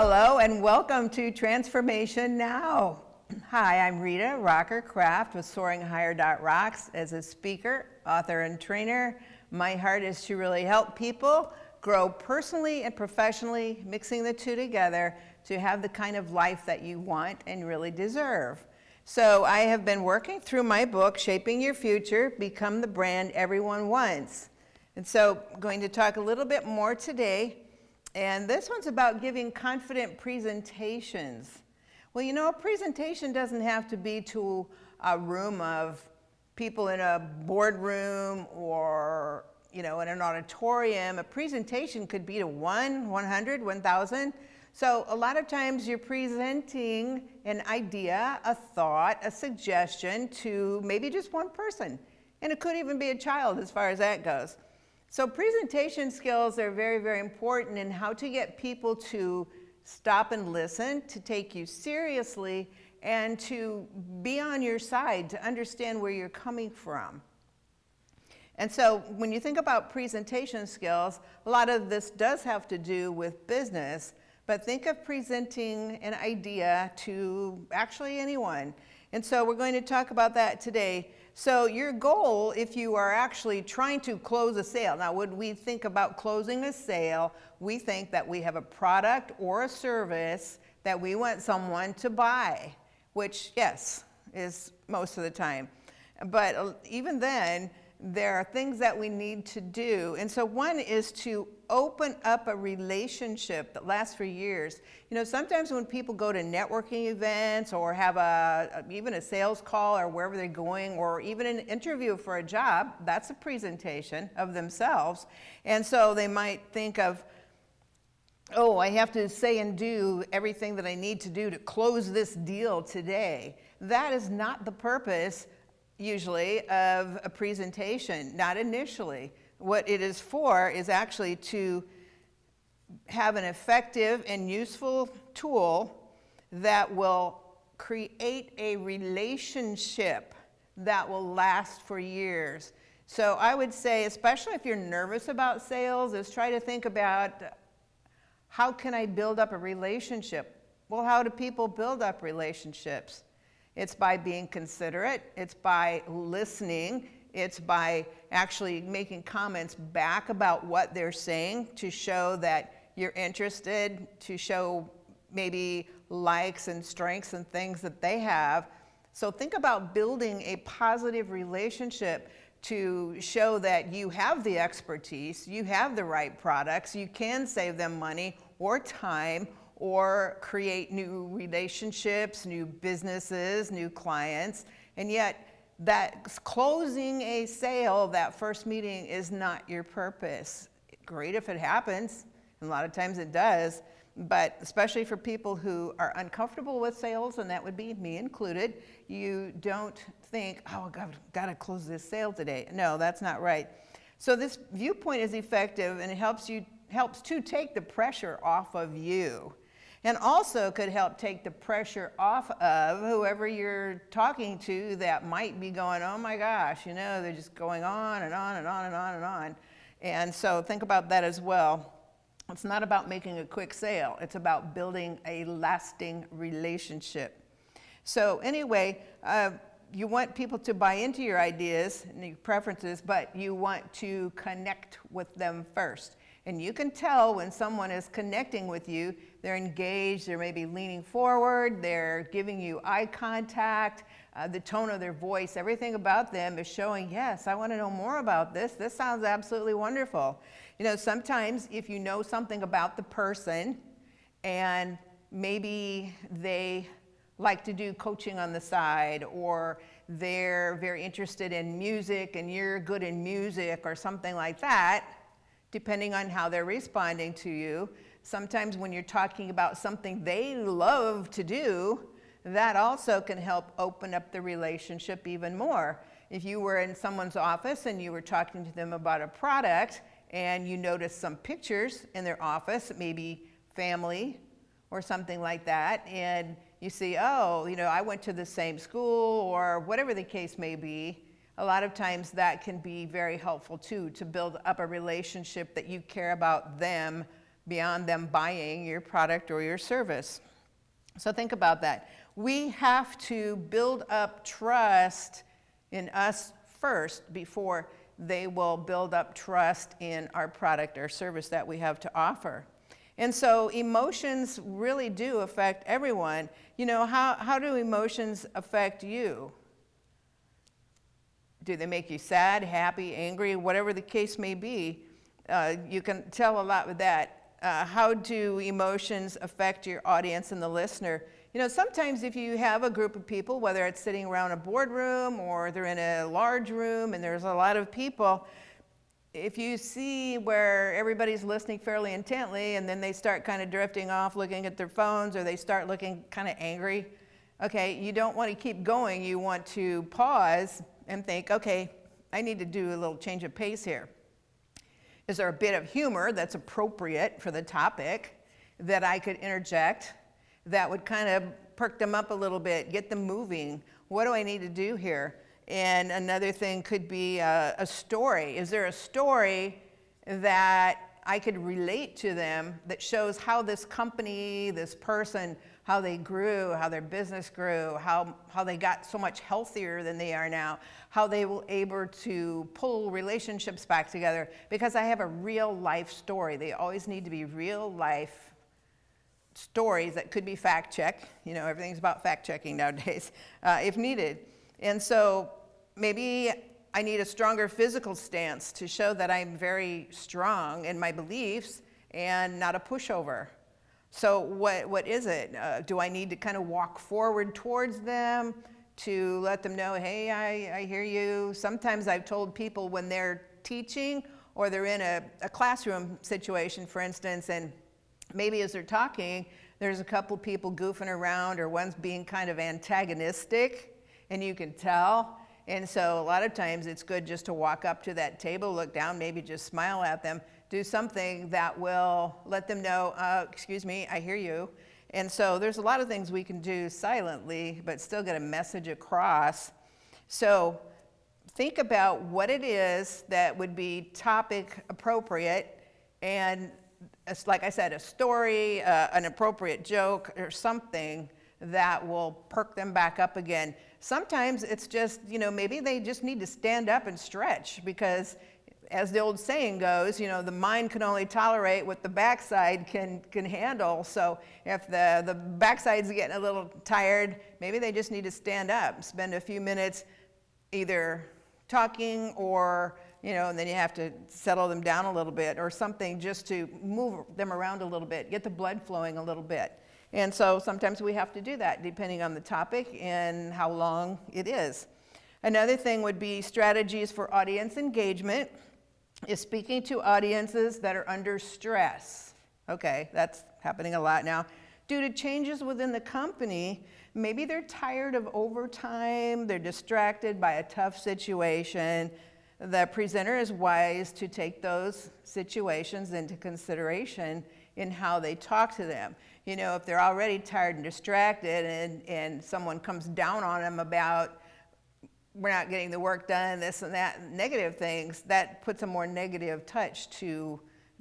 Hello and welcome to Transformation Now. Hi, I'm Rita Rocker Kraft with SoaringHigher.rocks. As a speaker, author, and trainer, my heart is to really help people grow personally and professionally, mixing the two together to have the kind of life that you want and really deserve. So I have been working through my book, Shaping Your Future, Become the Brand Everyone Wants. And so I'm going to talk a little bit more today. And this one's about giving confident presentations. Well, you know, a presentation doesn't have to be to a room of people in a boardroom or, you know, in an auditorium. A presentation could be to 100, 1,000. So a lot of times you're presenting an idea, a thought, a suggestion to maybe just one person. And it could even be a child as far as that goes. So presentation skills are very, very important in how to get people to stop and listen, to take you seriously, and to be on your side, to understand where you're coming from. And so when you think about presentation skills, a lot of this does have to do with business, but think of presenting an idea to actually anyone. And so we're going to talk about that today. So your goal, if you are actually trying to close a sale, now when we think about closing a sale, we think that we have a product or a service that we want someone to buy, which, yes, is most of the time. But even then, there are things that we need to do. And so one is to open up a relationship that lasts for years. You know, sometimes when people go to networking events or have even a sales call or wherever they're going, or even an interview for a job, that's a presentation of themselves. And so they might think of, oh, I have to say and do everything that I need to do to close this deal today. That is not the purpose usually of a presentation, not initially. What it is for is actually to have an effective and useful tool that will create a relationship that will last for years. So I would say, especially if you're nervous about sales, is try to think about, how can I build up a relationship? Well, how do people build up relationships? It's by being considerate, it's by listening, it's by actually making comments back about what they're saying to show that you're interested, to show maybe likes and strengths and things that they have. So think about building a positive relationship to show that you have the expertise, you have the right products, you can save them money or time, or create new relationships, new businesses, new clients. And yet, that closing a sale, that first meeting, is not your purpose. Great if it happens, and a lot of times it does, but especially for people who are uncomfortable with sales, and that would be me included, you don't think, oh, I've got to close this sale today. No, that's not right. So this viewpoint is effective, and it helps to take the pressure off of you. And also could help take the pressure off of whoever you're talking to that might be going, oh my gosh, you know, they're just going on and on and on and on and on. And so think about that as well. It's not about making a quick sale. It's about building a lasting relationship. So anyway, you want people to buy into your ideas and your preferences, but you want to connect with them first. And you can tell when someone is connecting with you, they're engaged, they're maybe leaning forward, they're giving you eye contact, the tone of their voice, everything about them is showing, yes, I want to know more about this. This sounds absolutely wonderful. You know, sometimes if you know something about the person and maybe they like to do coaching on the side, or they're very interested in music and you're good in music or something like that, depending on how they're responding to you. Sometimes when you're talking about something they love to do, that also can help open up the relationship even more. If you were in someone's office and you were talking to them about a product and you noticed some pictures in their office, maybe family or something like that, and you see, oh, you know, I went to the same school, or whatever the case may be, a lot of times that can be very helpful too, to build up a relationship that you care about them beyond them buying your product or your service. So think about that. We have to build up trust in us first before they will build up trust in our product or service that we have to offer. And so emotions really do affect everyone. You know, how do emotions affect you? Do they make you sad, happy, angry, whatever the case may be? You can tell a lot with that. How do emotions affect your audience and the listener? You know, sometimes if you have a group of people, whether it's sitting around a boardroom or they're in a large room and there's a lot of people, if you see where everybody's listening fairly intently and then they start kind of drifting off looking at their phones, or they start looking kind of angry, okay, you don't want to keep going. You want to pause and think, okay, I need to do a little change of pace here. Is there a bit of humor that's appropriate for the topic that I could interject that would kind of perk them up a little bit, get them moving? What do I need to do here? And another thing could be a story. Is there a story that I could relate to them that shows how this company, this person, how they grew, how their business grew, how they got so much healthier than they are now, how they were able to pull relationships back together? Because I have a real life story. They always need to be real life stories that could be fact checked. You know, everything's about fact checking nowadays, if needed. And so maybe I need a stronger physical stance to show that I'm very strong in my beliefs and not a pushover. So what is it? Do I need to kind of walk forward towards them to let them know, hey, I hear you? Sometimes I've told people when they're teaching or they're in a classroom situation, for instance, and maybe as they're talking, there's a couple people goofing around or one's being kind of antagonistic, and you can tell. And so a lot of times it's good just to walk up to that table, look down, maybe just smile at them, do something that will let them know, excuse me, I hear you. And so there's a lot of things we can do silently, but still get a message across. So think about what it is that would be topic appropriate, and like I said, a story, an appropriate joke, or something that will perk them back up again. Sometimes it's just, you know, maybe they just need to stand up and stretch, because as the old saying goes, you know, the mind can only tolerate what the backside can handle. So if the backside's getting a little tired, maybe they just need to stand up, spend a few minutes either talking or, you know, and then you have to settle them down a little bit or something, just to move them around a little bit, get the blood flowing a little bit. And so sometimes we have to do that depending on the topic and how long it is. Another thing would be strategies for audience engagement is speaking to audiences that are under stress. Okay, that's happening a lot now. Due to changes within the company, maybe they're tired of overtime, they're distracted by a tough situation. The presenter is wise to take those situations into consideration in how they talk to them. You know, if they're already tired and distracted and someone comes down on them about we're not getting the work done, this and that, negative things, that puts a more negative touch to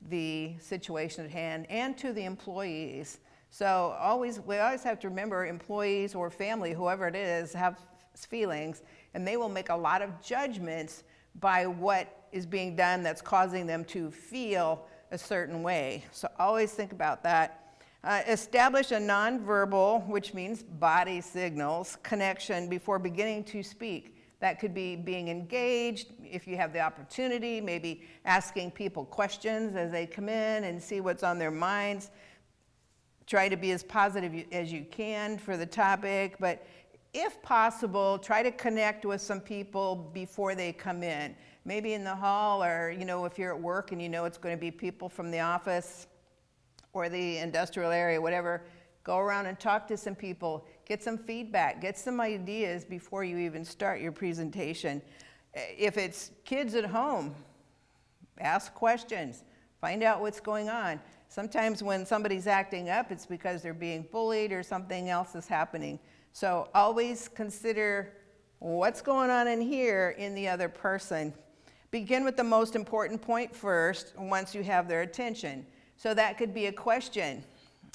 the situation at hand and to the employees. So we always have to remember, employees or family, whoever it is, have feelings, and they will make a lot of judgments by what is being done that's causing them to feel a certain way. So always think about that. Establish a nonverbal, which means body signals, connection before beginning to speak. That could be being engaged, if you have the opportunity, maybe asking people questions as they come in and see what's on their minds. Try to be as positive as you can for the topic, but if possible, try to connect with some people before they come in. Maybe in the hall, or, you know, if you're at work and you know it's going to be people from the office or the industrial area, whatever, go around and talk to some people, get some feedback, get some ideas before you even start your presentation. If it's kids at home, ask questions, find out what's going on. Sometimes when somebody's acting up, it's because they're being bullied or something else is happening. So always consider what's going on in here in the other person. Begin with the most important point first once you have their attention. So that could be a question.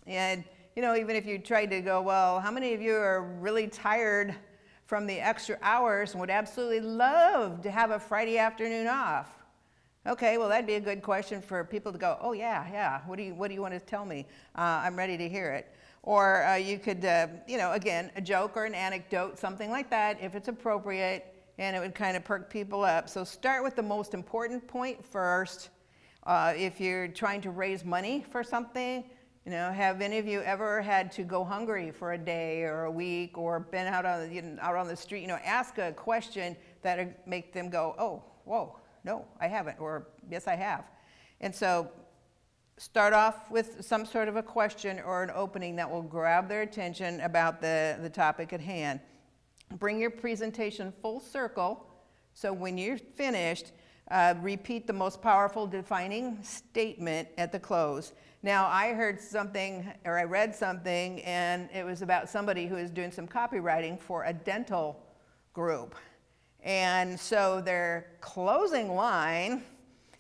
And, even if you tried to go, well, how many of you are really tired from the extra hours and would absolutely love to have a Friday afternoon off? Okay, well, that'd be a good question for people to go, oh, yeah, what do you want to tell me? I'm ready to hear it. Or you could, again, a joke or an anecdote, something like that, if it's appropriate, and it would kind of perk people up. So start with the most important point first. If you're trying to raise money for something, have any of you ever had to go hungry for a day or a week or been out on the street? Ask a question that'll make them go, oh, whoa, no, I haven't, or yes, I have. And so start off with some sort of a question or an opening that will grab their attention about the topic at hand. Bring your presentation full circle, so when you're finished, repeat the most powerful defining statement at the close. Now, I heard something, or I read something, and it was about somebody who is doing some copywriting for a dental group. And so their closing line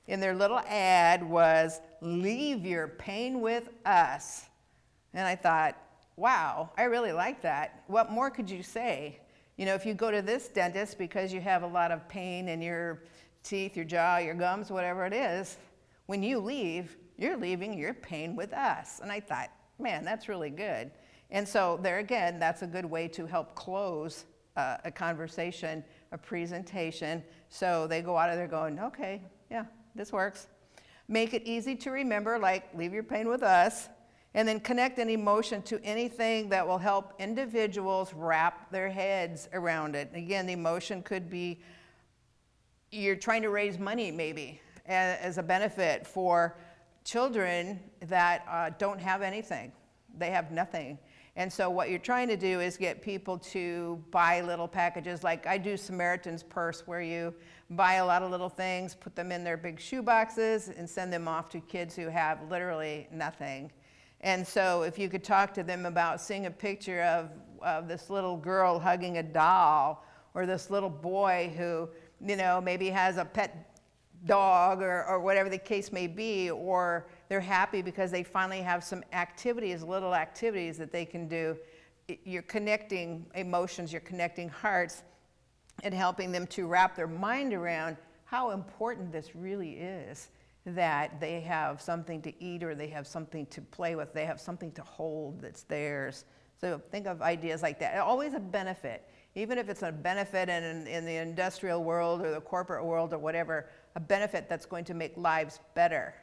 in their little ad was, "Leave your pain with us." And I thought, wow, I really like that. What more could you say? If you go to this dentist because you have a lot of pain in your teeth, your jaw, your gums, whatever it is, when you leave, you're leaving your pain with us. And I thought, man, that's really good. And so there again, that's a good way to help close a conversation, a presentation. So they go out of there going, okay, yeah, this works. Make it easy to remember, like leave your pain with us. And then connect an emotion to anything that will help individuals wrap their heads around it. Again, the emotion could be you're trying to raise money maybe as a benefit for children that don't have anything. They have nothing. And so what you're trying to do is get people to buy little packages, like I do Samaritan's Purse, where you buy a lot of little things, put them in their big shoe boxes, and send them off to kids who have literally nothing. And so if you could talk to them about seeing a picture of this little girl hugging a doll, or this little boy who, maybe has a pet dog or whatever the case may be, or they're happy because they finally have some activities, little activities that they can do. You're connecting emotions, you're connecting hearts, and helping them to wrap their mind around how important this really is. That they have something to eat, or they have something to play with, they have something to hold that's theirs. So think of ideas like that. Always a benefit, even if it's a benefit in the industrial world or the corporate world or whatever, a benefit that's going to make lives better.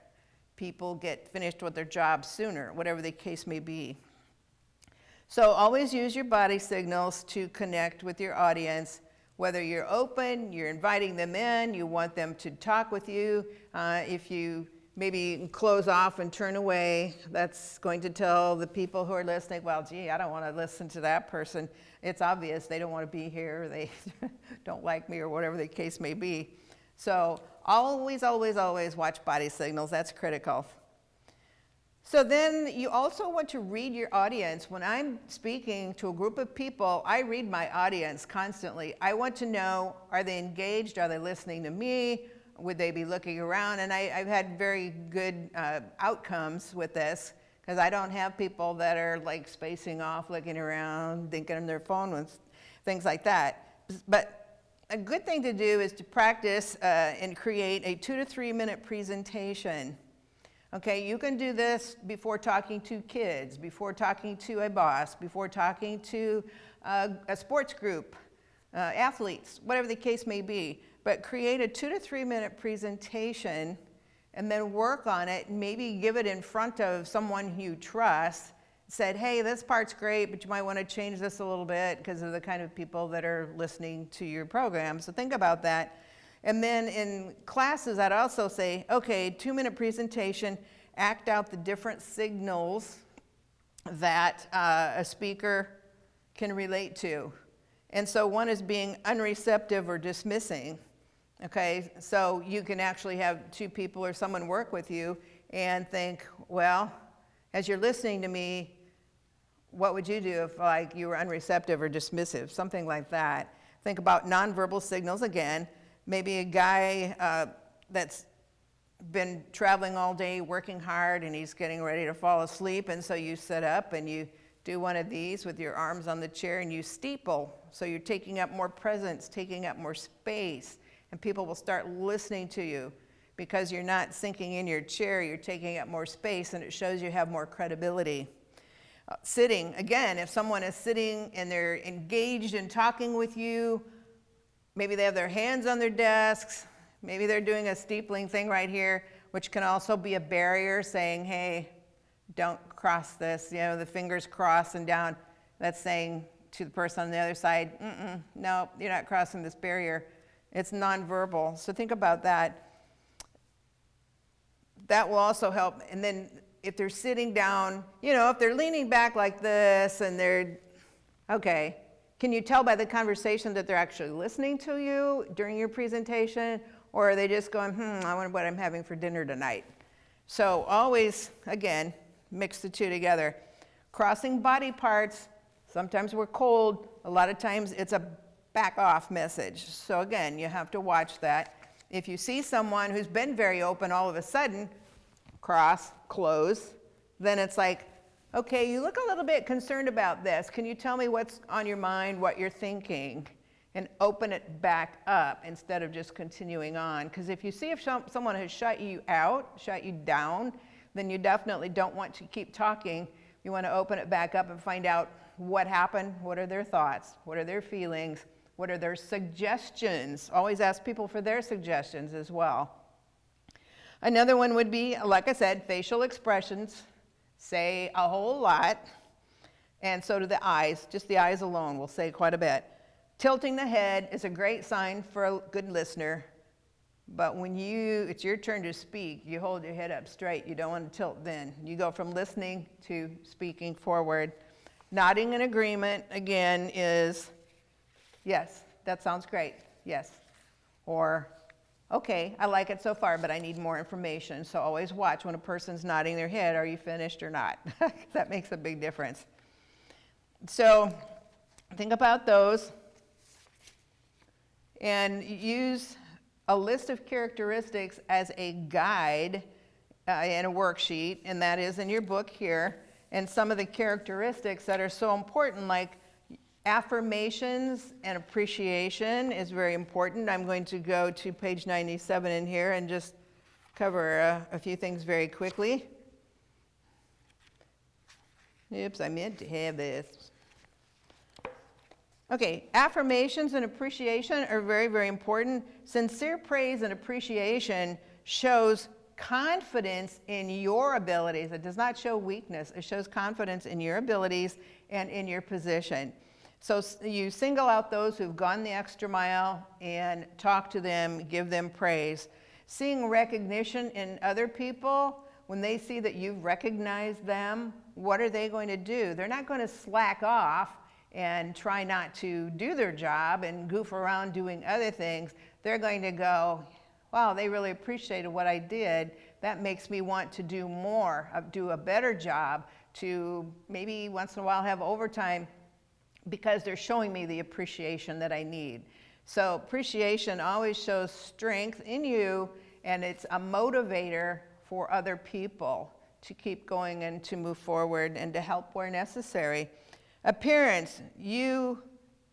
People get finished with their jobs sooner, whatever the case may be. So always use your body signals to connect with your audience. Whether you're open, you're inviting them in, you want them to talk with you. If you maybe close off and turn away, that's going to tell the people who are listening, well, gee, I don't want to listen to that person. It's obvious they don't want to be here, they don't like me, or whatever the case may be. So always, always, always watch body signals. That's critical. So then you also want to read your audience. When I'm speaking to a group of people, I read my audience constantly. I want to know, are they engaged? Are they listening to me? Would they be looking around? And I've had very good outcomes with this, because I don't have people that are like spacing off, looking around, thinking on their phone, with things like that. But a good thing to do is to practice and create a 2 to 3 minute presentation. Okay, you can do this before talking to kids, before talking to a boss, before talking to a sports group, athletes, whatever the case may be. But create a 2 to 3 minute presentation and then work on it. Maybe give it in front of someone you trust. Said, hey, this part's great, but you might want to change this a little bit because of the kind of people that are listening to your program. So think about that. And then in classes, I'd also say, okay, 2 minute presentation, act out the different signals that a speaker can relate to. And so one is being unreceptive or dismissing. Okay, so you can actually have two people or someone work with you and think, well, as you're listening to me, what would you do if like you were unreceptive or dismissive, something like that. Think about nonverbal signals again. Maybe a guy that's been traveling all day, working hard, and he's getting ready to fall asleep, and so you sit up and you do one of these with your arms on the chair and you steeple. So you're taking up more presence, taking up more space, and people will start listening to you because you're not sinking in your chair, you're taking up more space, and it shows you have more credibility. Sitting, again, if someone is sitting and they're engaged in talking with you, maybe they have their hands on their desks, maybe they're doing a steepling thing right here, which can also be a barrier saying, hey, don't cross this, the fingers cross and down. That's saying to the person on the other side, no, you're not crossing this barrier. It's nonverbal. So think about that. That will also help. And then if they're sitting down, if they're leaning back like this and okay, can you tell by the conversation that they're actually listening to you during your presentation? Or are they just going, I wonder what I'm having for dinner tonight? So always, again, mix the two together. Crossing body parts, sometimes we're cold, a lot of times it's a back off message. So again, you have to watch that. If you see someone who's been very open all of a sudden, cross, close, then it's like, okay, you look a little bit concerned about this. Can you tell me what's on your mind, what you're thinking? And open it back up instead of just continuing on. Because if you see if someone has shut you out, shut you down, then you definitely don't want to keep talking. You want to open it back up and find out what happened, what are their thoughts, what are their feelings, what are their suggestions. Always ask people for their suggestions as well. Another one would be, like I said, facial expressions say a whole lot, and so do the eyes. Just the eyes alone will say quite a bit. Tilting the head is a great sign for a good listener, but when it's your turn to speak, you hold your head up straight. You don't want to tilt then. You go from listening to speaking forward. Nodding in agreement, again, is, yes, that sounds great, yes. Or, okay, I like it so far, but I need more information. So always watch when a person's nodding their head, are you finished or not? That makes a big difference. So think about those and use a list of characteristics as a guide in a worksheet, and that is in your book here. And some of the characteristics that are so important, like affirmations and appreciation is very important. I'm going to go to page 97 in here and just cover a few things very quickly. Oops, I meant to have this. Okay, affirmations and appreciation are very, very important. Sincere praise and appreciation shows confidence in your abilities. It does not show weakness. It shows confidence in your abilities and in your position. So you single out those who've gone the extra mile and talk to them, give them praise. Seeing recognition in other people, when they see that you've recognized them, what are they going to do? They're not going to slack off and try not to do their job and goof around doing other things. They're going to go, wow, they really appreciated what I did. That makes me want to do more, do a better job, to maybe once in a while have overtime, because they're showing me the appreciation that I need. So appreciation always shows strength in you, and it's a motivator for other people to keep going and to move forward and to help where necessary. Appearance, you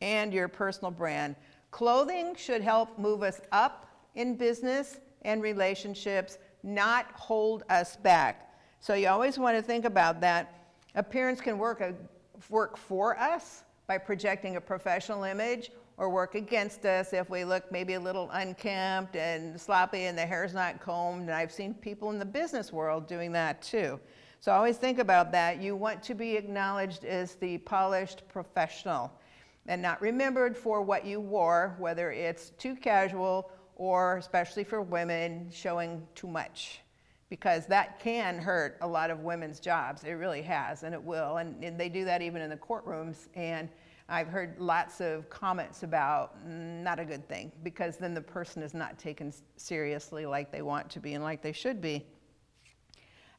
and your personal brand. Clothing should help move us up in business and relationships, not hold us back. So you always want to think about that. Appearance can work for us by projecting a professional image, or work against us if we look maybe a little unkempt and sloppy and the hair's not combed. And I've seen people in the business world doing that too. So always think about that. You want to be acknowledged as the polished professional and not remembered for what you wore, whether it's too casual or, especially for women, showing too much, because that can hurt a lot of women's jobs. It really has, and it will. And they do that even in the courtrooms. And I've heard lots of comments about not a good thing, because then the person is not taken seriously like they want to be and like they should be.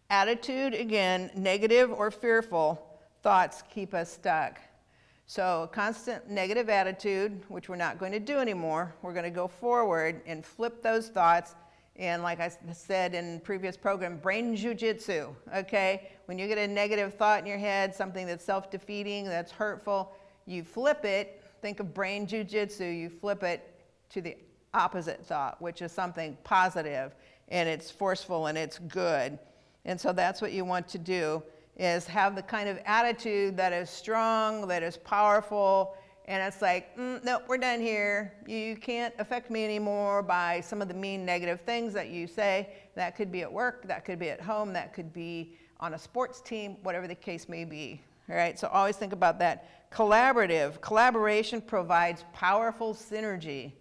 Attitude, again, negative or fearful thoughts keep us stuck. So a constant negative attitude, which we're not going to do anymore, we're going to go forward and flip those thoughts And like I said in previous program, brain jujitsu, okay? When you get a negative thought in your head, something that's self-defeating, that's hurtful, you flip it, think of brain jujitsu, you flip it to the opposite thought, which is something positive, and it's forceful and it's good. And so that's what you want to do, is have the kind of attitude that is strong, that is powerful, and it's like, no, we're done here. You can't affect me anymore by some of the mean negative things that you say. That could be at work, that could be at home, that could be on a sports team, whatever the case may be. All right, so always think about that. Collaboration provides powerful synergy.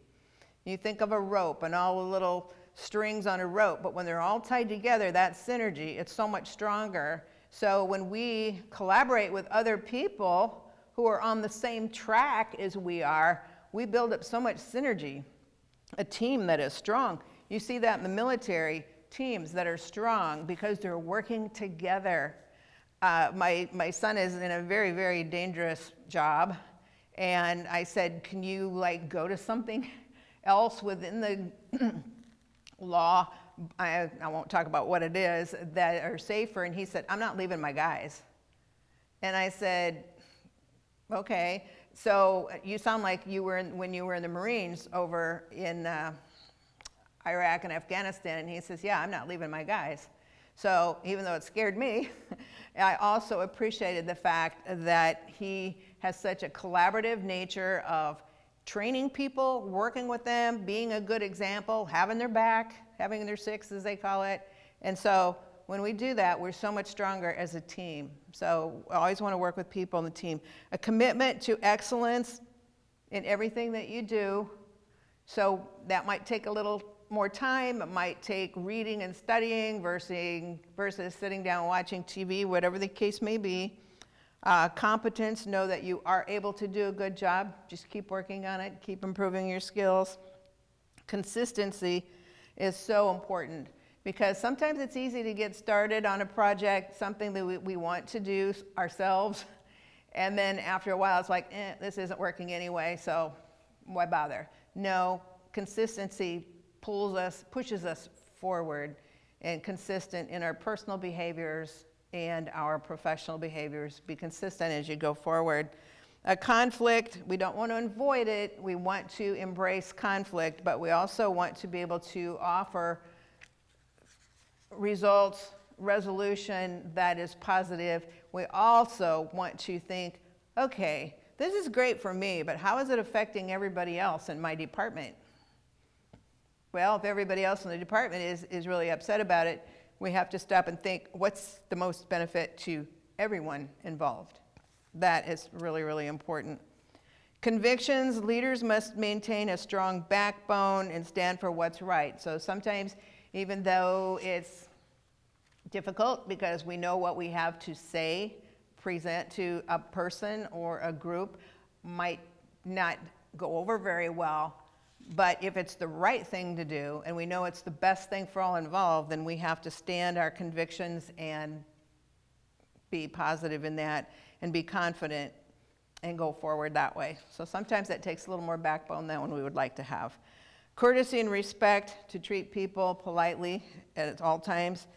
You think of a rope and all the little strings on a rope, but when they're all tied together, that synergy, it's so much stronger. So when we collaborate with other people who are on the same track as we are, we build up so much synergy. A team that is strong. You see that in the military, teams that are strong because they're working together. My son is in a very, very dangerous job, and I said, can you like go to something else within the law, I won't talk about what it is, that are safer? And he said, I'm not leaving my guys. And I said, okay, so you sound like you were when you were in the Marines over in Iraq and Afghanistan. And he says, yeah, I'm not leaving my guys. So even though it scared me, I also appreciated the fact that he has such a collaborative nature of training people, working with them, being a good example, having their back, having their six, as they call it. And so when we do that, we're so much stronger as a team. So I always want to work with people in the team. A commitment to excellence in everything that you do. So that might take a little more time. It might take reading and studying versus sitting down watching TV, whatever the case may be. Competence, know that you are able to do a good job. Just keep working on it, keep improving your skills. Consistency is so important, because sometimes it's easy to get started on a project, something that we want to do ourselves, and then after a while it's like, this isn't working anyway, so why bother? No, consistency pushes us forward, and consistent in our personal behaviors and our professional behaviors. Be consistent as you go forward. A conflict, we don't want to avoid it. We want to embrace conflict, but we also want to be able to offer results, resolution that is positive. We also want to think, okay, this is great for me, but how is it affecting everybody else in my department? Well, if everybody else in the department is really upset about it, we have to stop and think, what's the most benefit to everyone involved? That is really, really important. Convictions, leaders must maintain a strong backbone and stand for what's right. So sometimes, even though it's difficult because we know what we have to say, present to a person or a group, might not go over very well. But if it's the right thing to do, and we know it's the best thing for all involved, then we have to stand our convictions and be positive in that and be confident and go forward that way. So sometimes that takes a little more backbone than we would like to have. Courtesy and respect, to treat people politely at all times.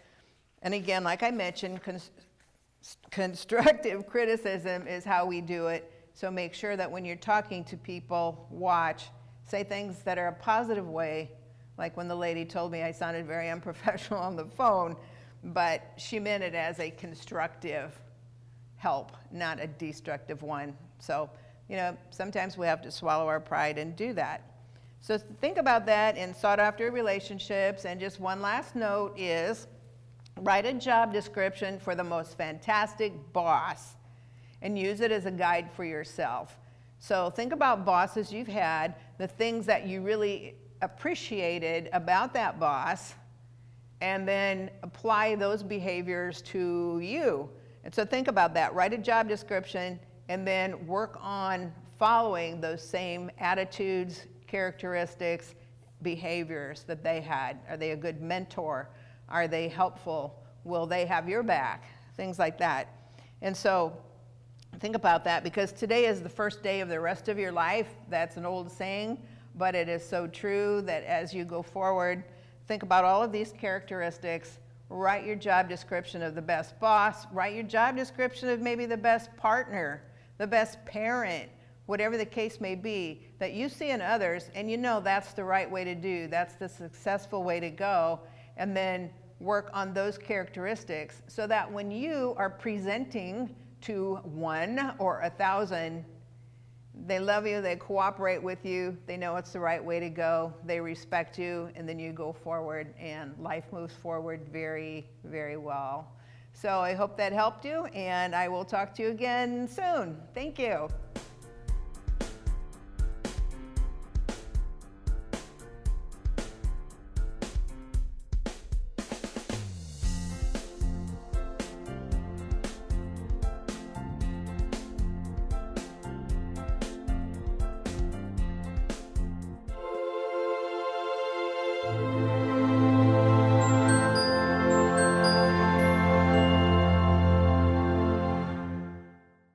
And again, like I mentioned, constructive criticism is how we do it. So make sure that when you're talking to people, say things that are a positive way, like when the lady told me I sounded very unprofessional on the phone, but she meant it as a constructive help, not a destructive one. So, sometimes we have to swallow our pride and do that. So think about that in sought-after relationships. And just one last note is, write a job description for the most fantastic boss and use it as a guide for yourself. So think about bosses you've had, the things that you really appreciated about that boss, and then apply those behaviors to you. And so think about that. Write a job description and then work on following those same attitudes, characteristics, behaviors that they had. Are they a good mentor? Are they helpful? Will they have your back? Things like that. And so think about that, because today is the first day of the rest of your life. That's an old saying, but it is so true that as you go forward, think about all of these characteristics, write your job description of the best boss, write your job description of maybe the best partner, the best parent, whatever the case may be, that you see in others, and you know that's the right way to do, that's the successful way to go, and then work on those characteristics so that when you are presenting to 1 or 1,000, they love you, they cooperate with you, they know it's the right way to go, they respect you, and then you go forward and life moves forward very, very well. So I hope that helped you, and I will talk to you again soon. Thank you.